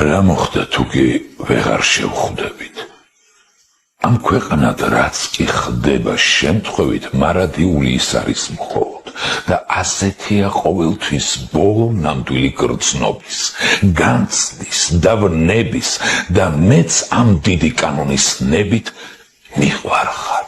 რა მოხდა თუ კი ვეღარ შევხვდებით? ამ ქვეყანად რაც კი ხდება შემთხვევით მარადიული ის არის მხოლოდ და ასეთია ყოველთვის ბოლო ნამდვილი გრძნობის, განცდის, დავნების და მეც ამ დიდი კანონის ნებით მიყვარხარ.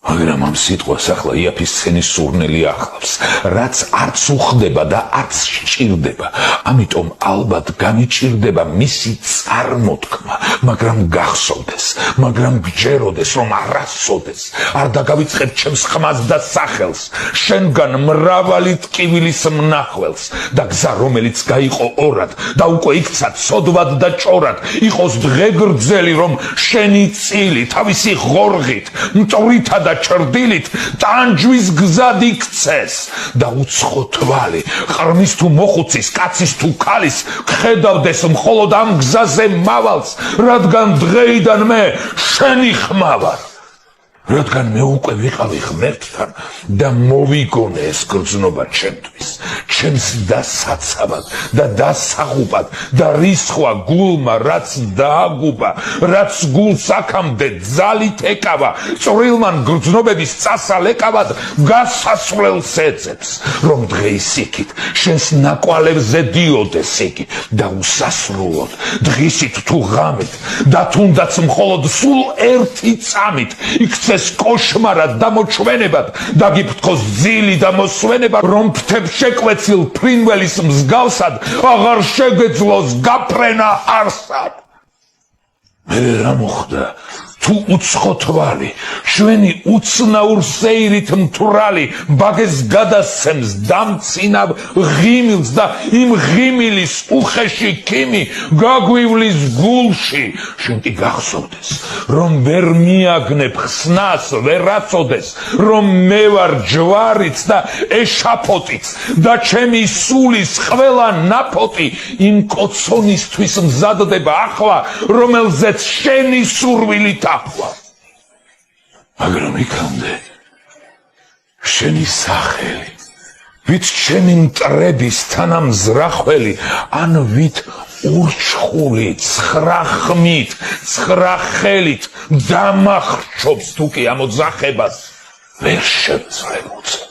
მაგრამ ამ სიტყვას ახლა იაფის სცენის სურნელი ახლავს, რაც არც უხდება და არც სჭირდება, ამიტომ ალბათ გამიჭირდება მისი წარმოთქმა, მაგრამ გახსოვდეს, მაგრამ გჯეროდეს, რომ არასოდეს არ დაგავიწყებ ჩემს ხმას და სახელს, შენგან მრავალი ტკივილის მნახველს და გზა, რომელიც გაიყო ორად და უკვე იქცა ცოდვად და ჭორად, იყოს დღე გრძელი, რომ შენი წილი თავისი ღორღით, მწვriთა და ჭრდილით ტანჯვის გზად იქცეს და უცხო თვალი ყრმის თუ მოხუცის, კაცის თუ ქალის ხედავდეს მხოლოდ ამ გზაზე მავალს, რადგან დღეიდან მე შენი ხმა ვარ, რადგან მე უკვე ვიყავი ღმერთთან და მოვიგონე ეს გრძნობა ჩემთვის, ჩემს დასაცავად და დასაღუპად და რისხვა გულმა, რაც დააგუბა, რაც გულს აქამდე ძალით ეკავა, წვრილმან გრძნობების წასალ ეკავად გასასვლელს ეძებს, რომ დღეის იქით შენს ნაკვალებზე დიოდეს იგი და უსასრულოდ დღისით თუ ღამით და თუნდაც მხოლოდ სულ ერთი წამით იქცეს კოშმარად და მოჩვენებად და გიფრთხოს ძილი და მოსვენება, რომ ფრთებშეკვეცილ ფრინველის მსგავსად აღარ შეგეძლოს გაფრენა არსად. მე რა მოხდა თუ უცხო თვალი ჩვენი უცნაურ სეირით მთვრალი ბაგეს გადასცემს დამცინავ ღიმილს და იმ ღიმილის უხეში ქიმი გაგვივლის გულში, შენ კი გახსოვდეს, რომ ვერ მიაგნებ ხსნას, ვერ აწოდეს, რომ მე ვარ ჯვარიც და ეშაფოტიც და ჩემი სულის ყველა ნაფოტი იმ კოცონისთვის მზადდება ახლა, რომელზეც შენი სურვილი ახლა. მაგრამ იქამდე შენი სახელი, ვით ჩემი მტრების თანამზრახველი, ან ვით ურჩხული ცხრა ხმით, ცხრა ხელით დამახრჩობს თუ კი ამ ოძახებას ვერ შევძლებ.